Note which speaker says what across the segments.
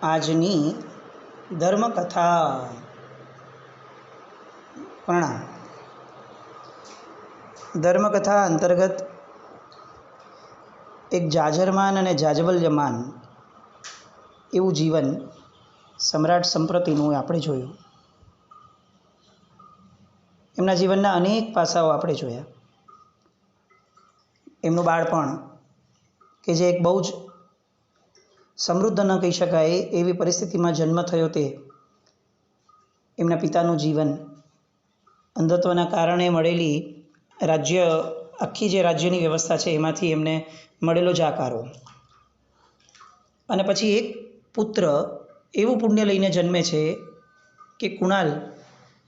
Speaker 1: આજની ધર્મકથા. પ્રણામ. ધર્મકથા અંતર્ગત એક જાજરમાન અને જાજવલ્યમાન એવું જીવન સમ્રાટ સંપ્રતિનું આપણે જોયું. એમના જીવનના અનેક પાસાઓ આપણે જોયા. એમનું બાળપણ કે જે એક બહુ જ સમૃદ્ધ ન કહી શકાય એવી પરિસ્થિતિમાં જન્મ થયો, તે એમના પિતાનું જીવન, અંધત્વના કારણે મળેલી આખી જે રાજ્યની વ્યવસ્થા છે એમાંથી એમને મળેલો જાકારો, અને પછી એક પુત્ર એવું પુણ્ય લઈને જન્મે છે કે કુણાલ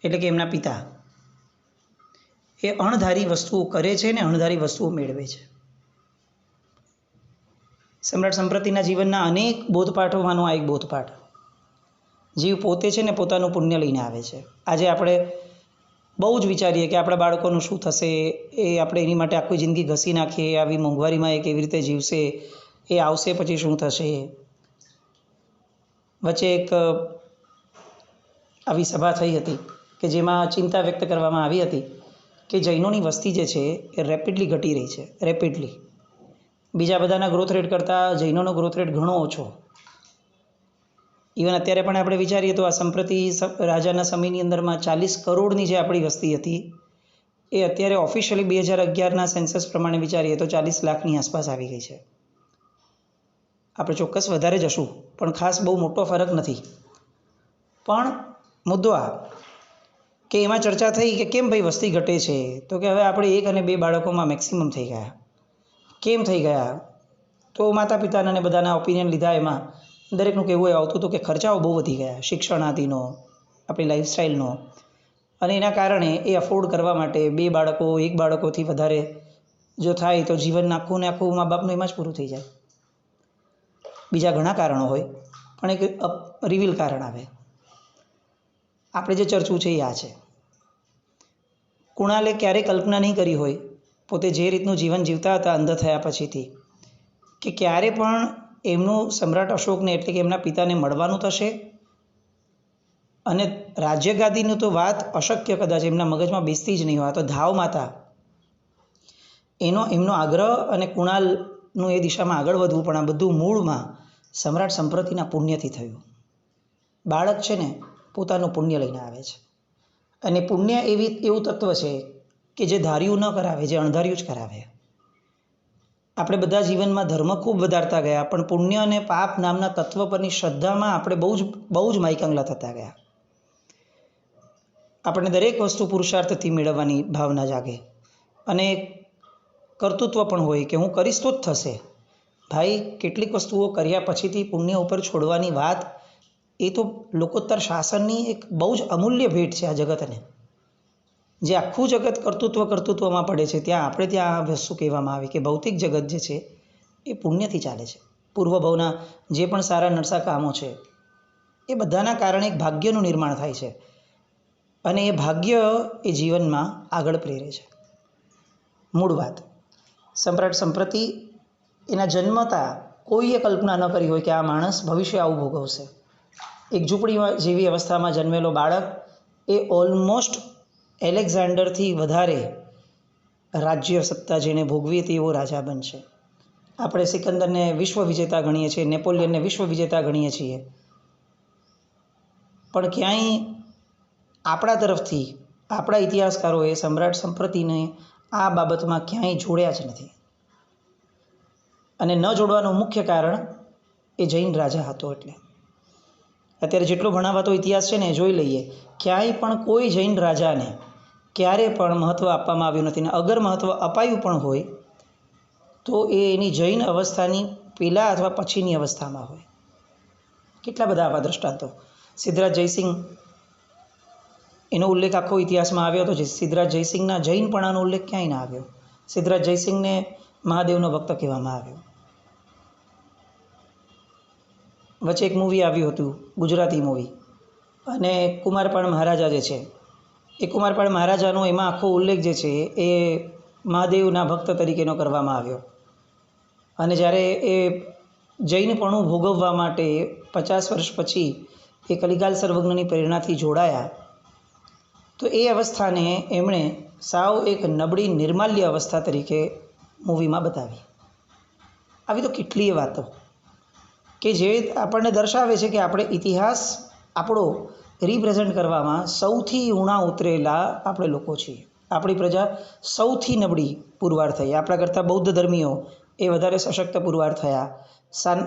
Speaker 1: એટલે કે એમના પિતા એ અણધારી વસ્તુઓ કરે છે ને અણધારી વસ્તુઓ મેળવે છે. સમ્રાટ સંપ્રતિના જીવનના અનેક બોધપાઠોમાંનો આ એક બોધપાઠ. જીવ પોતે છે ને પોતાનું પુણ્ય લઈને આવે છે. આજે આપણે બહુ જ વિચારીએ કે આપણા બાળકોનું શું થશે, એ આપણે એની માટે આખી જિંદગી ઘસી નાખીએ, આવી મોંઘવારીમાં એ કેવી રીતે જીવશે, એ આવશે પછી શું થશે. વચ્ચે એક આવી સભા થઈ હતી કે જેમાં ચિંતા વ્યક્ત કરવામાં આવી હતી કે જૈનોની વસ્તી જે છે એ રેપિડલી ઘટી રહી છે. રેપિડલી બીજા બધાના ગ્રોથ રેટ કરતાં જૈનોનો ગ્રોથ રેટ ઘણો ઓછો. ઇવન અત્યારે પણ આપણે વિચારીએ તો આ સંપ્રતિ રાજાના સમયની અંદરમાં 40 કરોડની જે આપણી વસ્તી હતી, એ અત્યારે ઓફિશિયલી 2011ના સેન્સસ પ્રમાણે વિચારીએ તો 40 લાખની આસપાસ આવી ગઈ છે. આપણે ચોક્કસ વધારે જશું, પણ ખાસ બહુ મોટો ફરક નથી. પણ મુદ્દો આ કે એમાં ચર્ચા થઈ કે કેમ ભાઈ વસ્તી ઘટે છે, તો કે હવે આપણે 1 અને 2 બાળકોમાં મેક્સિમમ થઈ ગયા. કેમ થઈ ગયા? તો માતા પિતાના અને બધાના ઓપિનિયન લીધા. એમાં દરેકનું કહેવું આવતું હતું કે ખર્ચાઓ બહુ વધી ગયા, શિક્ષણ આદિનો, આપણી લાઈફસ્ટાઈલનો, અને એના કારણે એ અફોર્ડ કરવા માટે 2 બાળકો 1 બાળકોથી વધારે જો થાય તો જીવન આખું ને આખું મા બાપનું એમાં જ પૂરું થઈ જાય. બીજા ઘણા કારણો હોય, પણ એક રિવીલ કારણ આવે. આપણે જે ચર્ચું છે એ આ છે. કુણાલે ક્યારેય કલ્પના નહીં કરી હોય, પોતે જે રીતનું જીવન જીવતા હતા અંધ થયા પછીથી, કે ક્યારે પણ એમનું સમ્રાટ અશોકને એટલે કે એમના પિતાને મળવાનું થશે, અને રાજ્યગાદીનું તો વાત અશક્ય કદાચ એમના મગજમાં બેસતી જ નહીં હોય. તો ધાવ માતા એમનો આગ્રહ અને કુણાલનું એ દિશામાં આગળ વધવું, પણ આ બધું મૂળમાં સમ્રાટ સંપ્રતિના પુણ્યથી થયું. બાળક છે ને પોતાનું પુણ્ય લઈને આવે છે, અને પુણ્ય એવું તત્વ છે કે જે ધાર્યું ન કરાવે, જે અણધાર્યું જ કરાવે. આપણે બધા જીવનમાં ધર્મ ખૂબ વધારતા ગયા, પણ પુણ્ય અને પાપ નામના તત્વ પરની શ્રદ્ધામાં આપણે બહુ જ માયકાંગલા થતા ગયા. આપણને દરેક વસ્તુ પુરુષાર્થથી મેળવવાની ભાવના જાગે, અને કર્તૃત્વ પણ હોય કે હું કરીશ તો જ થશે. ભાઈ, કેટલીક વસ્તુઓ કર્યા પછીથી પુણ્ય ઉપર છોડવાની વાત, એ તો લોકોત્તર શાસનની એક બહુ જ અમૂલ્ય ભેટ છે આ જગતને. જે આખું જગત કર્તૃત્વમાં પડે છે, ત્યાં આ વસ્તુ કહેવામાં આવે કે ભૌતિક જગત જે છે એ પુણ્યથી ચાલે છે. પૂર્વભવના જે પણ સારા નરસા કામો છે એ બધાના કારણે એક ભાગ્યનું નિર્માણ થાય છે, અને એ ભાગ્ય એ જીવનમાં આગળ પ્રેરે છે. મૂળ વાત, સમ્રાટ સંપ્રતિ એના જન્મતા કોઈએ કલ્પના ન કરી હોય કે આ માણસ ભવિષ્ય આવું ભોગવશે. એક ઝૂંપડી જેવી અવસ્થામાં જન્મેલો બાળક એ ઓલમોસ્ટ એલેક્ઝાન્ડરથી વધારે રાજ્ય સત્તા જેને ભોગવી હતી એવો રાજા બનશે. આપણે સિકંદરને વિશ્વ વિજેતા ગણીએ છીએ, નેપોલિયનને વિશ્વ વિજેતા ગણીએ છીએ, પણ ક્યાંય આપણા તરફથી આપણા ઇતિહાસકારોએ સમ્રાટ સંપ્રતિને આ બાબતમાં ક્યાંય જોડ્યા જ નથી. અને ન જોડવાનું મુખ્ય કારણ એ જૈન રાજા હતો. એટલે અત્યારે જેટલો ભણાવાતો ઇતિહાસ છે ને એ જોઈ લઈએ, ક્યાંય પણ કોઈ જૈન રાજાને ક્યારે પણ મહત્ત્વ આપવામાં આવ્યું નથી. ને અગર મહત્ત્વ અપાયું પણ હોય તો એ એની જૈન અવસ્થાની પહેલાં અથવા પછીની અવસ્થામાં હોય. કેટલા બધા આવા દૃષ્ટાંતો. સિદ્ધરાજ જયસિંહ, એનો ઉલ્લેખ આખો ઇતિહાસમાં આવ્યો હતો. સિદ્ધરાજ જયસિંહના જૈનપણાનો ઉલ્લેખ ક્યાંય ના આવ્યો. સિદ્ધરાજ જયસિંહને મહાદેવનો ભક્ત કહેવામાં આવ્યો. વચ્ચે એક મૂવી આવ્યું હતું, ગુજરાતી મૂવી, અને કુમારપાળ મહારાજા જે છે એ કુમારપાળ મહારાજાનો એમાં આખો ઉલ્લેખ જે છે એ મહાદેવના ભક્ત તરીકેનો કરવામાં આવ્યો. અને જ્યારે એ જૈનપણું ભોગવવા માટે 50 વર્ષ પછી એ કલિકાલ સર્વજ્ઞની પ્રેરણાથી જોડાયા, તો એ અવસ્થાને એમણે સાવ એક નબળી નિર્માલ્ય અવસ્થા તરીકે મૂવીમાં બતાવી. આવી તો કેટલીય વાતો કે જે આપણને દર્શાવે છે કે આપણે ઇતિહાસ આપણો રિપ્રેઝેન્ટ કરવામાં સૌથી ઊણા ઉતરેલા આપણે લોકો છીએ. આપણી પ્રજા સૌથી નબળી પુરવાર થઈ. આપણા કરતાં બૌદ્ધ ધર્મીઓ એ વધારે સશક્ત પુરવાર થયા.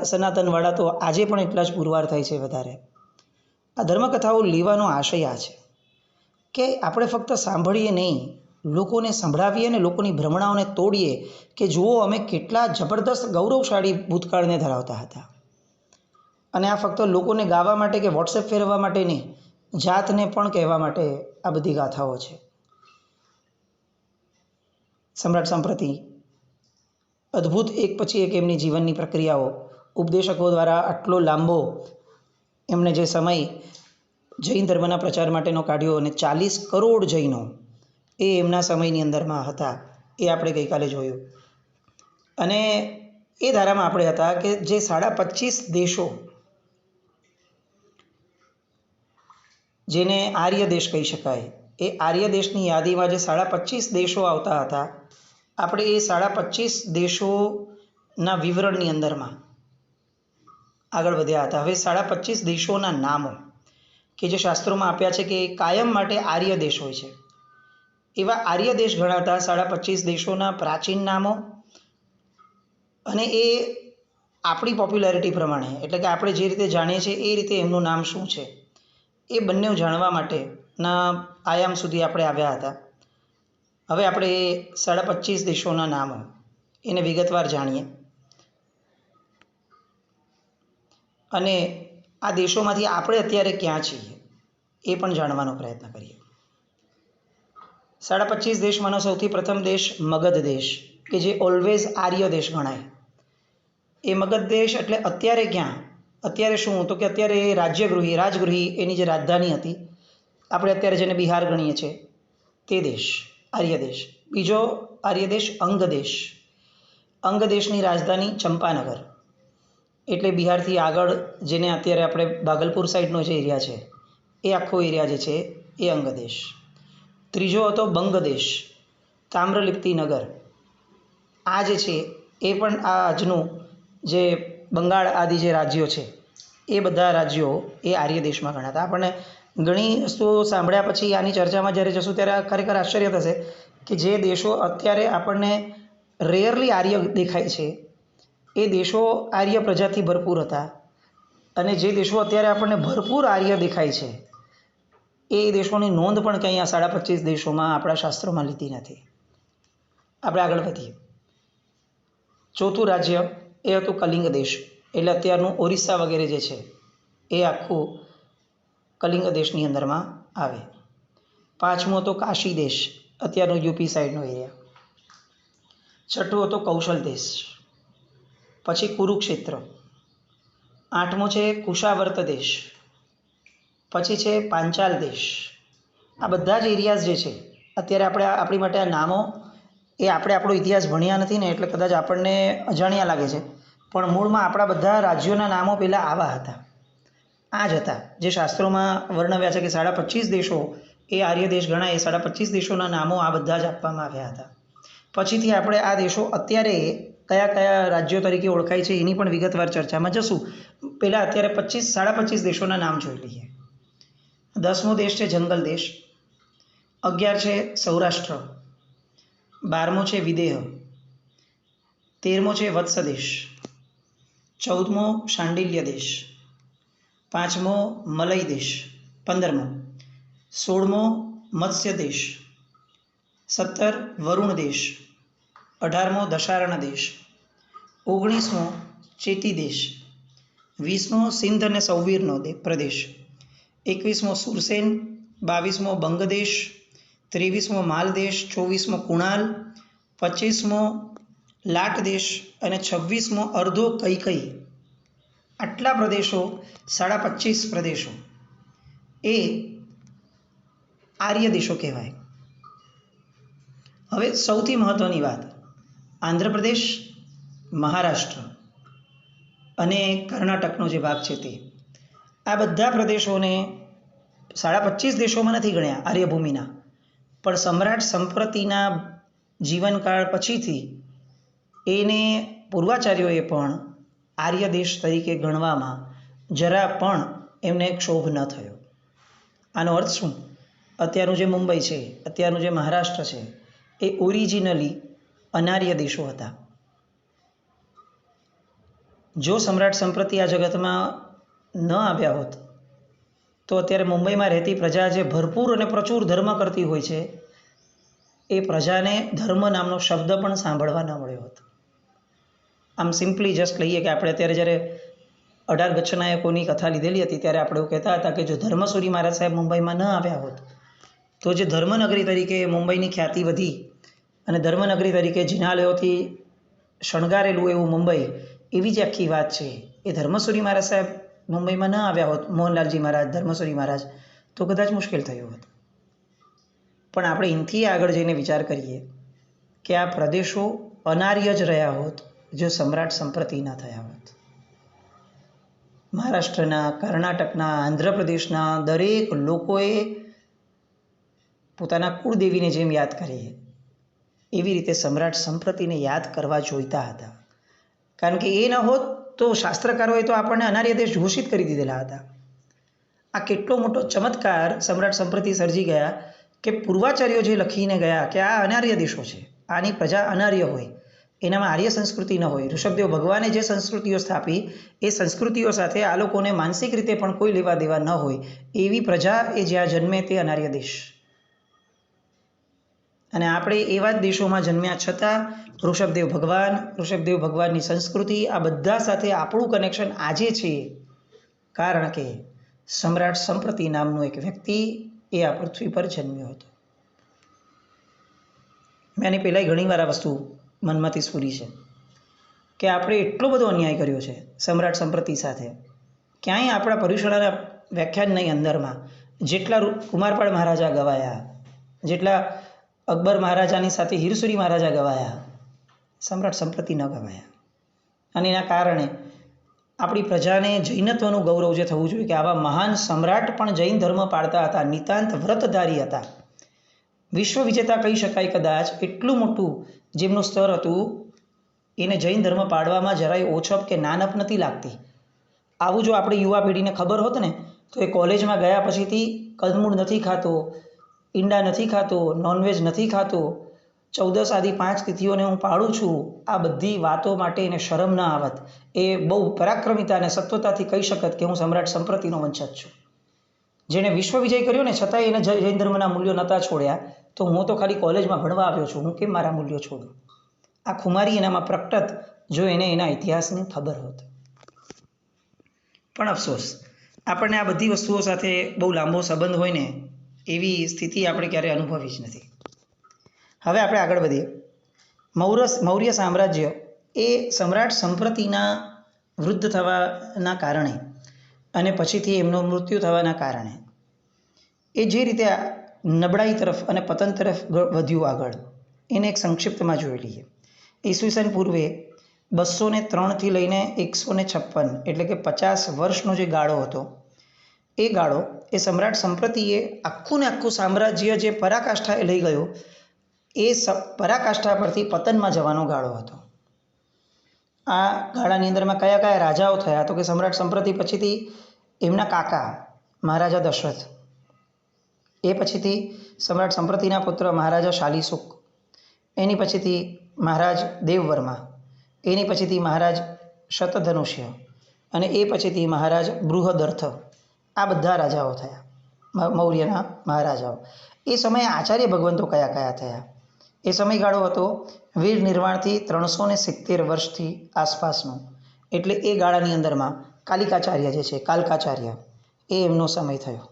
Speaker 1: સનાતનવાળા તો આજે પણ એટલા જ પુરવાર થાય છે વધારે. આ ધર્મકથાઓ લેવાનો આશય આ છે કે આપણે ફક્ત સાંભળીએ નહીં, લોકોને સંભળાવીએ અને લોકોની ભ્રમણાઓને તોડીએ કે જુઓ અમે કેટલા જબરદસ્ત ગૌરવશાળી ભૂતકાળને ધરાવતા હતા. અને આ ફક્ત લોકોને ગાવા માટે કે વોટ્સએપ ફેરવવા માટે નહીં, જાતને પણ કહેવા માટે આ બધી ગાથાઓ છે. સમ્રાટ સંપ્રતિ અદ્ભુત એક પછી એક એમની જીવનની પ્રક્રિયાઓ, ઉપદેશકો દ્વારા આટલો લાંબો એમણે જે સમય જૈન ધર્મના પ્રચાર માટેનો કાઢ્યો અને 40 કરોડ જૈનો એ એમના સમયની અંદરમાં હતા, એ આપણે ગઈકાલે જોયું. અને એ ધારામાં આપણે હતા કે જે 25.5 દેશો, જેને આર્ય દેશ કહી શકાય, એ આર્ય દેશની યાદીમાં જે 25.5 દેશો આવતા હતા, આપણે એ 25.5 દેશોના વિવરણની અંદરમાં આગળ વધ્યા હતા. હવે 25.5 દેશોના નામો કે જે શાસ્ત્રોમાં આપ્યા છે કે કાયમ માટે આર્ય દેશ હોય છે, એવા આર્ય દેશ ગણાતા 25.5 દેશોના પ્રાચીન નામો અને એ આપણી પોપ્યુલારિટી પ્રમાણે, એટલે કે આપણે જે રીતે જાણીએ છીએ એ રીતે એમનું નામ શું છે, એ બંને જાણવા માટેના આયામ સુધી આપણે આવ્યા હતા. હવે આપણે એ 25.5 દેશોના નામો એને વિગતવાર જાણીએ અને આ દેશોમાંથી આપણે અત્યારે ક્યાં છીએ એ પણ જાણવાનો પ્રયત્ન કરીએ. 25.5 દેશમાંનો સૌથી પ્રથમ દેશ મગધ દેશ, કે જે ઓલવેઝ આર્ય દેશ ગણાય. એ મગધ દેશ એટલે અત્યારે ક્યાં, અત્યારે શું, તો કે અત્યારે એ રાજગૃહી એની જે રાજધાની હતી, આપણે અત્યારે જેને બિહાર ગણીએ છીએ તે દેશ આર્ય દેશ. બીજો આર્ય દેશ અંગ દેશ. અંગ દેશની રાજધાની ચંપાનગર, એટલે બિહારથી આગળ જેને અત્યારે આપણે ભાગલપુર સાઈડનો જે એરિયા છે એ આખો એરિયા જે છે એ અંગ દેશ. ત્રીજો હતો બંગ દેશ, તામ્રલિપ્તિ નગર. આ જે છે એ પણ આ આજનું જે બંગાળ આદિ જે રાજ્યો છે એ બધા રાજ્યો એ આર્ય દેશમાં ગણાતા. આપણને ઘણી વસ્તુઓ સાંભળ્યા પછી આની ચર્ચામાં જ્યારે જશું ત્યારે ખરેખર આશ્ચર્ય થશે કે જે દેશો અત્યારે આપણને રેયરલી આર્ય દેખાય છે એ દેશો આર્ય પ્રજાથી ભરપૂર હતા, અને જે દેશો અત્યારે આપણને ભરપૂર આર્ય દેખાય છે એ દેશોની નોંધ પણ કંઈ આ 25.5 દેશોમાં આપણા શાસ્ત્રોમાં લીધી નથી. આપણે આગળ વધીએ. ચોથું રાજ્ય એ હતું કલિંગ દેશ, એટલે અત્યારનું ઓરિસ્સા વગેરે જે છે એ આખું કલિંગ દેશની અંદરમાં આવે. પાંચમો હતો કાશી દેશ, અત્યારનો યુપી સાઈડનો એરિયા. છઠ્ઠું હતો કૌશલ દેશ, પછી કુરુક્ષેત્ર. આઠમો છે કુશાવર્ત દેશ, પછી છે પાંચાલ દેશ. આ બધા જ એરિયાઝ જે છે અત્યારે આપણે આપણી માટે આ નામો એ આપણે આપણો ઇતિહાસ ભણ્યા નથી ને એટલે કદાચ આપણને અજાણ્યા લાગે છે, પણ મૂળમાં આપણા બધા રાજ્યોના નામો પહેલાં આવા હતા, આ જ હતા જે શાસ્ત્રોમાં વર્ણવ્યા છે કે 25.5 દેશો એ આર્ય દેશ ગણાય. એ 25.5 દેશોના નામો આ બધા જ આપવામાં આવ્યા હતા. પછીથી આપણે આ દેશો અત્યારે કયા કયા રાજ્યો તરીકે ઓળખાય છે એની પણ વિગતવાર ચર્ચામાં જશું. પહેલાં અત્યારે 25 દેશોના નામ જોઈ લઈએ. 10મો દેશ છે જંગલ દેશ, 11 છે સૌરાષ્ટ્ર, 12મો છે વિદેહ, 13મો છે વત્સ દેશ, 14મો શાંડિલ્ય દેશ, 5મો મલય દેશ, 15મો, 16મો મત્સ્ય દેશ, 17 વરુણ દેશ, 18મો દશારણ દેશ, 19મો ચેતી દેશ, 20મો સિંધ અને સૌવીરનો પ્રદેશ, 21મો સુરસેન, 22મો બંગદેશ, 23મો માલદેશ, 24મો કુણાલ, 25મો લાટ દેશ અને 26મો અર્ધો કૈકઈ. આટલા પ્રદેશો 25.5 પ્રદેશો એ આર્ય દેશો કહેવાય. હવે સૌથી મહત્ત્વની વાત, આંધ્રપ્રદેશ, મહારાષ્ટ્ર, અને કર્ણાટકનો જે ભાગ છે તે, આ બધા પ્રદેશોને 25.5 દેશોમાં નથી ગણ્યા આર્યભૂમિના, પણ સમ્રાટ સંપ્રતિના જીવનકાળ પછીથી એને પૂર્વાચાર્યોએ પણ આર્ય દેશ તરીકે ગણવામાં જરા પણ એમને ક્ષોભ ન થયો. આનો અર્થ શું? અત્યારનું જે મુંબઈ છે, અત્યારનું જે મહારાષ્ટ્ર છે, એ ઓરિજિનલી અનાર્ય દેશો હતા. જો સમ્રાટ સંપ્રતિ આ જગતમાં ન આવ્યા હોત તો અત્યારે મુંબઈમાં રહેતી પ્રજા જે ભરપૂર અને પ્રચુર ધર્મ કરતી હોય છે, એ પ્રજાને ધર્મ નામનો શબ્દ પણ સાંભળવા ન મળ્યો હોત. આમ સિમ્પલી જસ્ટ લઈએ કે આપણે અત્યારે જ્યારે 18 ગચ્છનાયકોની કથા લીધેલી હતી ત્યારે આપણે એવું કહેતા હતા કે જો ધર્મસુરી મહારાજ સાહેબ મુંબઈમાં ન આવ્યા હોત તો જે ધર્મનગરી તરીકે મુંબઈની ખ્યાતિ વધી અને ધર્મનગરી તરીકે જિનાલયોથી શણગારેલું એવું મુંબઈ, એવી જે આખી વાત છે, એ ધર્મસુરી મહારાજ સાહેબ મુંબઈમાં ન આવ્યા હોત, મોહનલાલજી મહારાજ, ધર્મસુરી મહારાજ, તો કદાચ મુશ્કેલ થયું હોત. પણ આપણે એનાથી આગળ જઈને વિચાર કરીએ કે આ પ્રદેશો અનાર્ય જ રહ્યા હોત જો સમ્રાટ સંપ્રતિ ના થયા હોત. મહારાષ્ટ્રના, કર્ણાટકના, આંધ્રપ્રદેશના દરેક લોકોએ પોતાના કુળદેવીને જેમ યાદ કરીએ એવી રીતે સમ્રાટ સંપ્રતિને યાદ કરવા જોઈતા હતા. કારણ કે એ ન હોત તો શાસ્ત્રકારોએ તો આપણને અનાર્ય દેશ ઘોષિત કરી દીધેલા હતા. આ કેટલો મોટો ચમત્કાર સમ્રાટ સંપ્રતિ સર્જી ગયા કે પૂર્વાચાર્યો જે લખીને ગયા કે આ અનાર્ય દેશો છે, આની પ્રજા અનાર્ય હોય, એનામાં આર્ય સંસ્કૃતિ ન હોય. ઋષભદેવ ભગવાને જે સંસ્કૃતિઓ સ્થાપી એ સંસ્કૃતિઓ સાથે આ લોકોને માનસિક રીતે પણ કોઈ લેવા દેવા ન હોય એવી પ્રજા એ જ્યાં જન્મે તે અનાર્ય દેશ. અને આપણે એવા જ દેશોમાં જન્મ્યા છતાં ઋષભદેવ ભગવાનની સંસ્કૃતિ, આ બધા સાથે આપણું કનેક્શન આજે છે કારણ કે સમ્રાટ સંપ્રતિ નામનો એક વ્યક્તિ એ આ પૃથ્વી પર જન્મ્યો હતો. મેં આની પહેલાંય ઘણીવાર આ વસ્તુ મનમાંથી સ્ફુરી છે કે આપણે એટલો બધો અન્યાય કર્યો છે સમ્રાટ સંપ્રતિ સાથે. ક્યાંય આપણા પર્યુષણાના વ્યાખ્યાનની અંદરમાં જેટલા કુમારપાળ મહારાજા ગવાયા, જેટલા અકબર મહારાજાની સાથે હીરસુરી મહારાજા ગવાયા, સમ્રાટ સંપ્રતિ ન ગવાયા. અને એના કારણે આપણી પ્રજાને જૈનત્વનું ગૌરવ જે થવું જોઈએ કે આવા મહાન સમ્રાટ પણ જૈન ધર્મ પાળતા હતા, નિતાંત વ્રતધારી હતા, વિશ્વ વિજેતા કહી શકાય કદાચ, એટલું મોટું જેમનું સ્તર હતું, એને જૈન ધર્મ પાળવામાં જરાય ઓછપ કે નાનપ નથી લાગતી. આવું જો આપણી યુવા પેઢીને ખબર હોત ને તો એ કોલેજમાં ગયા પછીથી કંદમૂળ નથી ખાતો, ઈંડા નથી ખાતો, નોનવેજ નથી ખાતો, 14 આદિ 5 તિથિઓને હું પાળું છું, આ બધી વાતો માટે એને શરમ ના આવત. એ બહુ પરાક્રમિતા અને સત્વતાથી કહી શકત કે હું સમ્રાટ સંપ્રતિનો વંશજ છું. જેણે વિશ્વ વિજય કર્યો ને છતાંય એને જૈન ધર્મના મૂલ્યો નહોતા છોડ્યા, તો હું તો ખાલી કોલેજમાં ભણવા આવ્યો છું, હું કેમ મારા મૂલ્યો છોડું? આ ખુમારી એનામાં પ્રકટત જો એને એના ઇતિહાસની ખબર હોત. પણ અફસોસ આપણને આ બધી વસ્તુઓ સાથે બહુ લાંબો સંબંધ હોય ને એવી સ્થિતિ આપણે ક્યારેય અનુભવી જ નથી. હવે આપણે આગળ વધીએ. મૌર્ય સામ્રાજ્ય એ સમ્રાટ સંપ્રતિના વૃદ્ધ થવાના કારણે અને પછીથી એમનું મૃત્યુ થવાના કારણે એ જે રીતે નબળાઈ તરફ અને પતન તરફ વધ્યું આગળ, એને એક સંક્ષિપ્તમાં જોઈ લઈએ. ઈસવીસન પૂર્વે 203થી લઈને 156 એટલે કે 50 વર્ષનો જે ગાળો હતો, એ ગાળો એ સમ્રાટ સંપ્રતિએ આખું ને આખું સામ્રાજ્ય જે પરાકાષ્ઠાએ લઈ ગયો એ પરાકાષ્ઠા પરથી પતનમાં જવાનો ગાળો હતો. આ ગાળાની અંદરમાં કયા કયા રાજાઓ થયા તો કે સમ્રાટ સંપ્રતિ પછીથી એમના કાકા મહારાજા દશરથ, એ પછીથી સમ્રાટ સંપ્રતિના પુત્ર મહારાજા શાલિસુક, એની પછીથી મહારાજ દેવવર્મા, એની પછીથી મહારાજ શતધનુષ્ય અને એ પછીથી મહારાજ બૃહદર્થ. આ બધા રાજાઓ થયા મૌર્યના મહારાજાઓ. એ સમયે આચાર્ય ભગવંતો કયા કયા થયા? એ સમયગાળો હતો વીર નિર્વાણથી 370 વર્ષથી આસપાસનો. એટલે એ ગાળાની અંદરમાં કાલિકાચાર્ય જે છે, કાલકાચાર્ય, એ એમનો સમય થયો.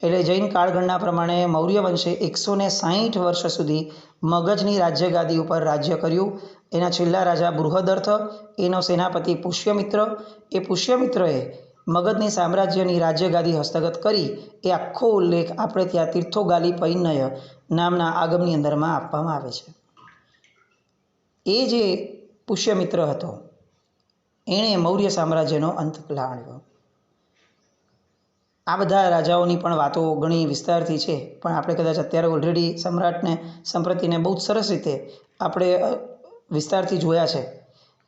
Speaker 1: એટલે જૈન કાળગણના પ્રમાણે મૌર્ય વંશે 160 વર્ષ સુધી મગજની રાજ્યગાદી ઉપર રાજ્ય કર્યું. એના છેલ્લા રાજા બૃહદર્થ, એનો સેનાપતિ પુષ્યમિત્ર, એ પુષ્યમિત્રએ મગધની સામ્રાજ્યની રાજ્યગાદી હસ્તગત કરી. એ આખો ઉલ્લેખ આપણે ત્યાં તીર્થોગાલી પૈનય નામના આગમની અંદરમાં આપવામાં આવે છે. એ જે પુષ્યમિત્ર હતો એણે મૌર્ય સામ્રાજ્યનો અંત લાવ્યો. આ બધા રાજાઓની પણ વાતો ઘણી વિસ્તારથી છે, પણ આપણે કદાચ અત્યારે ઓલરેડી સમ્રાટને સંપ્રતિને બહુ જ સરસ રીતે આપણે વિસ્તારથી જોયા છે.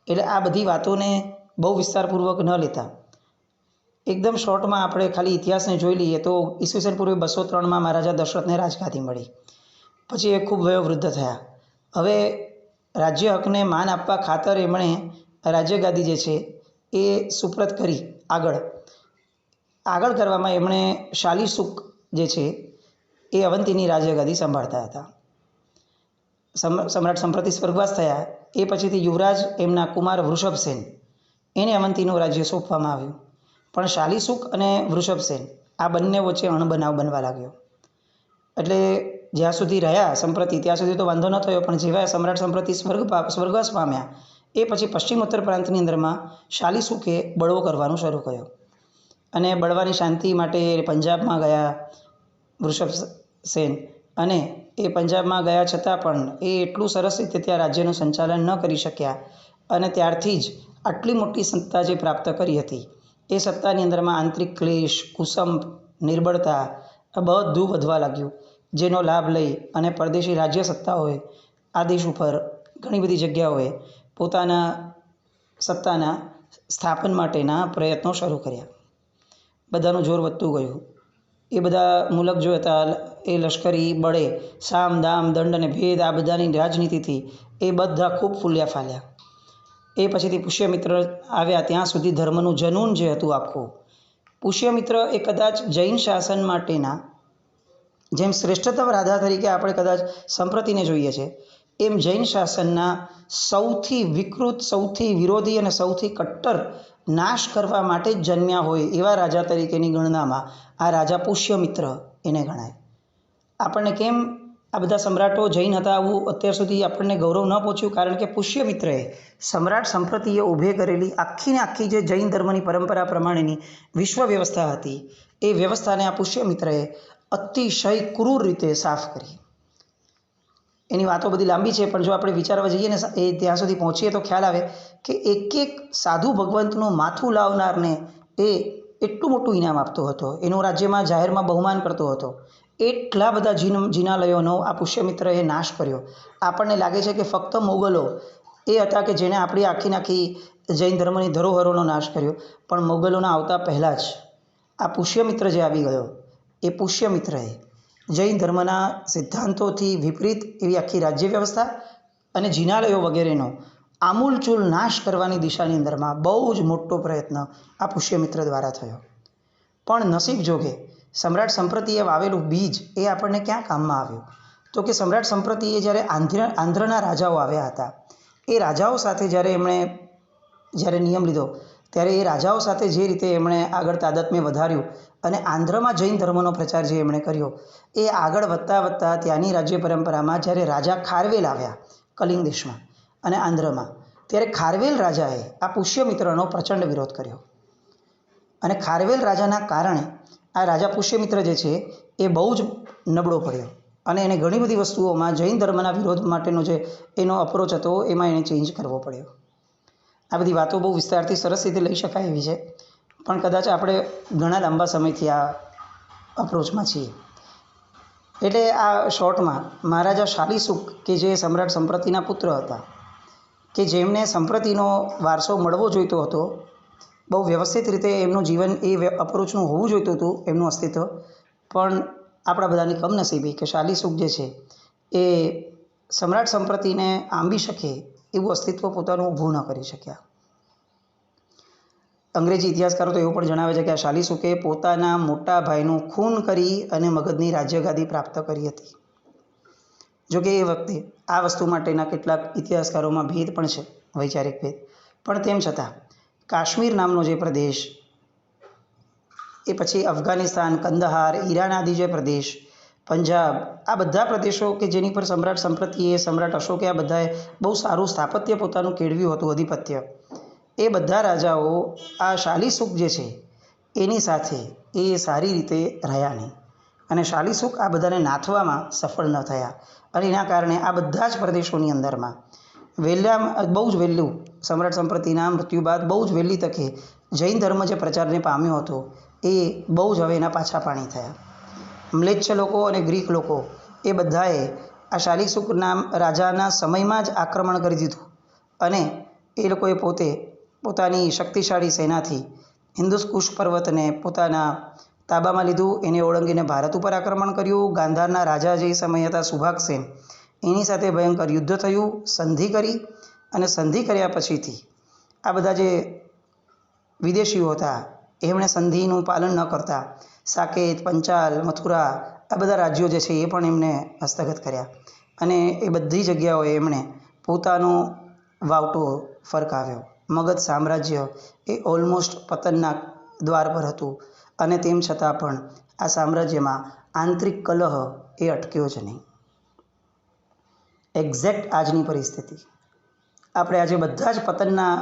Speaker 1: એટલે આ બધી વાતોને બહુ વિસ્તારપૂર્વક ન લેતા એકદમ શોર્ટમાં આપણે ખાલી ઇતિહાસને જોઈ લઈએ તો ઈસવીસન પૂર્વે 203માં મહારાજા દશરથને રાજગાદી મળી. પછી એ ખૂબ વયોવૃદ્ધ થયા. હવે રાજ્ય હકને માન આપવા ખાતર એમણે રાજ્યગાદી જે છે એ સુપ્રત કરી. આગળ કરવામાં એમણે શાલિસુક જે છે એ અવંતીની રાજ્યગાદી સંભાળતા હતા. સમ્રાટ સંપ્રતિ સ્વર્ગવાસ થયા એ પછીથી યુવરાજ એમના કુમાર વૃષભસેન એને અવંતીનું રાજ્ય સોંપવામાં આવ્યું. પણ શાલિસુક અને વૃષભસેન આ બંને વચ્ચે અણબનાવ બનવા લાગ્યો. એટલે જ્યાં સુધી રહ્યા સંપ્રતિ ત્યાં સુધી તો વાંધો ન થયો, પણ જેવા સમ્રાટ સંપ્રતિ સ્વર્ગવાસ પામ્યા એ પછી પશ્ચિમ ઉત્તર પ્રાંતની અંદરમાં શાલિસુકે બળવો કરવાનું શરૂ કર્યો. અને બળવાની શાંતિ માટે પંજાબમાં ગયા વૃષભસેન, અને એ પંજાબમાં ગયા છતાં પણ એ એટલું સરસ રીતે ત્યાં રાજ્યનું સંચાલન ન કરી શક્યા. અને ત્યારથી જ આટલી મોટી સત્તા જે પ્રાપ્ત કરી હતી એ સત્તાની અંદરમાં આંતરિક ક્લેશ, કુસંપ, નિર્બળતા આ બધું વધવા લાગ્યું, જેનો લાભ લઈ અને પરદેશી રાજ્ય સત્તાઓએ આ દેશ ઉપર ઘણી બધી જગ્યાઓએ પોતાના સત્તાના સ્થાપન માટેના પ્રયત્નો શરૂ કર્યા. બધાનું જોર વધતું ગયું. એ બધા મુલક જો હતા એ લશ્કરી બળે સામ દામ દંડ અને ભેદ આ બધાની રાજનીતિથી એ બધા ખૂબ ફૂલ્યા ફાલ્યા. એ પછીથી પુષ્યમિત્ર આવ્યા ત્યાં સુધી ધર્મનું જનૂન જે હતું આખું, પુષ્યમિત્ર એ કદાચ જૈન શાસન માટેના જેમ શ્રેષ્ઠતમ રાજા તરીકે આપણે કદાચ સંપ્રતિને જોઈએ છે, એમ જૈન શાસનના સૌથી વિકૃત, સૌથી વિરોધી અને સૌથી કટ્ટર નાશ કરવા માટે જ જન્મ્યા હોય એવા રાજા તરીકેની ગણનામાં આ રાજા પુષ્યમિત્ર એને ગણાય. આપણને કેમ આ બધા સમ્રાટો જૈન હતા આવું અત્યાર સુધી આપણને ગૌરવ ન પહોંચ્યું? કારણ કે પુષ્યમિત્રએ સમ્રાટ સંપ્રતિએ ઊભે કરેલી આખીને આખી જે જૈન ધર્મની પરંપરા પ્રમાણેની વિશ્વ વ્યવસ્થા હતી એ વ્યવસ્થાને આ પુષ્યમિત્રએ અતિશય ક્રૂર રીતે સાફ કરી. એની વાતો બધી લાંબી છે, પણ જો આપણે વિચારવા જઈએ ને એ ત્યાં સુધી પહોંચીએ તો ખ્યાલ આવે કે એક એક સાધુ ભગવંતનું માથું લાવનારને એ એટલું મોટું ઇનામ આપતો હતો, એનું રાજ્યમાં જાહેરમાં બહુમાન કરતો હતો. એટલા બધા જિનાલયોનો આ પુષ્યમિત્રએ નાશ કર્યો. આપણને લાગે છે કે ફક્ત મોગલો એ હતા કે જેણે આપણી આખીને આખી જૈન ધર્મની ધરોહરોનો નાશ કર્યો, પણ મોગલોના આવતા પહેલાં જ આ પુષ્યમિત્ર જે આવી ગયો એ પુષ્યમિત્રએ જૈન ધર્મના સિદ્ધાંતોથી વિપરીત એવી આખી રાજ્ય વ્યવસ્થા અને જિનાલયો વગેરેનો આમૂલચૂલ નાશ કરવાની દિશાની અંદરમાં બહુ જ મોટો પ્રયત્ન આ પુષ્યમિત્ર દ્વારા થયો. પણ નસીબ જોગે સમ્રાટ સંપ્રતિએ વાવેલું બીજ એ આપણને ક્યાં કામમાં આવ્યું? તો કે સમ્રાટ સંપ્રતિએ જ્યારે આંધ્રના રાજાઓ આવ્યા હતા એ રાજાઓ સાથે જ્યારે નિયમ લીધો ત્યારે એ રાજાઓ સાથે જે રીતે એમણે આગળ તાદાત્મ્ય વધાર્યું અને આંધ્રમાં જૈન ધર્મનો પ્રચાર જે એમણે કર્યો એ આગળ વધતા ત્યાંની રાજ્ય પરંપરામાં જ્યારે રાજા ખારવેલ આવ્યા કલિંગ દેશમાં અને આંધ્રમાં, ત્યારે ખારવેલ રાજાએ આ પુષ્યમિત્રનો પ્રચંડ વિરોધ કર્યો. અને ખારવેલ રાજાના કારણે આ રાજા પુષ્યમિત્ર જે છે એ બહુ જ નબળો પડ્યો અને એને ઘણી બધી વસ્તુઓમાં જૈન ધર્મના વિરોધ માટેનો જે એનો અપ્રોચ હતો એમાં એને ચેન્જ કરવો પડ્યો. આ બધી વાતો બહુ વિસ્તારથી સરસ રીતે લઈ શકાય એવી છે, પણ કદાચ આપણે ઘણા લાંબા સમયથી આ અપ્રોચમાં છીએ. એટલે આ શોર્ટમાં મહારાજા શાલિસુક કે જે સમ્રાટ સંપ્રતિના પુત્ર હતા, કે જેમને સંપ્રતિનો વારસો મળવો જોઈતો હતો, બહુ વ્યવસ્થિત રીતે એમનું જીવન એ અપ્રોચનું હોવું જોઈતું હતું એમનું અસ્તિત્વ, પણ આપણા બધાની કમનસીબી કે શાલિસુક જે છે એ સમ્રાટ સંપ્રતિને આંબી શકે એવું અસ્તિત્વ પોતાનું ઊભું ન કરી શક્યા. અંગ્રેજી ઇતિહાસકારો તો એવું પણ જણાવે છે કે આ શાલિસુકે પોતાના મોટા ભાઈનું ખૂન કરી અને મગધની રાજ્યગાદી પ્રાપ્ત કરી હતી. જોકે એ વખતે આ વસ્તુ માટેના કેટલાક ઇતિહાસકારોમાં ભેદ પણ છે, વૈચારિક ભેદ, પણ તેમ છતાં કાશ્મીર નામનો જે પ્રદેશ, એ પછી અફઘાનિસ્તાન, કંદહાર, ઈરાન આદિ જે પ્રદેશ, પંજાબ, આ બધા પ્રદેશો કે જેની પર સમ્રાટ સંપ્રતિએ, સમ્રાટ અશોકે આ બધાએ બહુ સારું સ્થાપત્ય પોતાનું કેળવ્યું હતું, અધિપત્ય, એ બધા રાજાઓ આ શાલિસુક જે છે એની સાથે એ સારી રીતે રહ્યા નહીં. અને શાલિસુક આ બધાને નાથવામાં સફળ ન થયા અને એના કારણે આ બધા જ પ્રદેશોની અંદરમાં બહુ જ વહેલું સમ્રાટ સંપ્રતિના મૃત્યુ બાદ બહુ જ વહેલી તકે જૈન ધર્મ જે પ્રચારને પામ્યો હતો એ બહુ જ હવે એના પાછા પાણી થયા. મ્લેચ્છ લોકો અને ગ્રીક લોકો એ બધાએ આ શાલિશુક નામ રાજાના સમયમાં જ આક્રમણ કરી દીધું અને એ લોકોએ પોતાની શક્તિશાળી સેનાથી હિન્દુકુશ પર્વતને પોતાના તાબામાં લીધું. એને ઓળંગીને ભારત ઉપર આક્રમણ કર્યું. ગાંધારના રાજા જે સમય હતા સુભાગસેન, એની સાથે ભયંકર યુદ્ધ થયું, સંધિ કરી અને સંધિ કર્યા પછીથી આ બધા જે વિદેશીઓ હતા એમણે સંધિનું પાલન ન કરતા સાકેત, પંચાલ, મથુરા આ બધા રાજ્યો જે છે એ પણ એમણે હસ્તગત કર્યા અને એ બધી જગ્યાઓએ એમણે પોતાનો વાવટો ફરકાવ્યો. મગધ સામ્રાજ્ય એ ઓલમોસ્ટ પતનના દ્વાર પર હતું અને તેમ છતાં પણ આ સામ્રાજ્યમાં આંતરિક કલહ એ અટક્યો જ નહીં. એક્ઝેક્ટ આજની પરિસ્થિતિ આપણે આજે બધા જ પતનના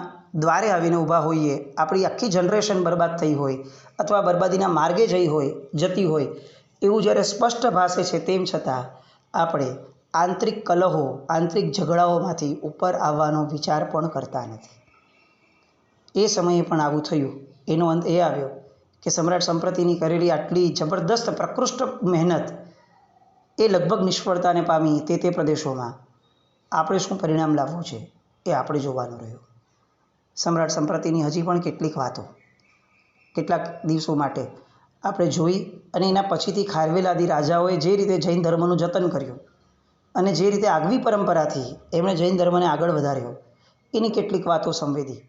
Speaker 1: દ્વારે આવીને ઊભા હોઈએ, આપણી આખી જનરેશન બરબાદ થઈ હોય અથવા બરબાદીના માર્ગે જતી હોય એવું જ્યારે સ્પષ્ટ ભાસે છે, તેમ છતાં આપણે આંતરિક કલહો, આંતરિક ઝઘડાઓમાંથી ઉપર આવવાનો વિચાર પણ કરતા નથી. એ સમયે પણ આવું થયું. એનો અંત એ આવ્યો કે સમ્રાટ સંપ્રતિની કરેલી આટલી જબરદસ્ત પ્રકૃષ્ટ મહેનત એ લગભગ નિષ્ફળતાને પામી. તે પ્રદેશોમાં આપણે શું પરિણામ લાવવું છે એ આપણે જોવાનું રહ્યું. સમ્રાટ સંપ્રતિની હજી પણ કેટલીક વાતો કેટલાક દિવસો માટે આપણે જોઈ અને એના પછીથી ખારવેલાદી રાજાઓએ જે રીતે જૈન ધર્મનું જતન કર્યું અને જે રીતે આગવી પરંપરાથી એમણે જૈન ધર્મને આગળ વધાર્યો એની કેટલીક વાતો સંવેદી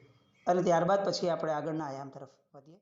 Speaker 1: અને ત્યારબાદ પછી આપણે આગળના આયામ તરફ વધીએ.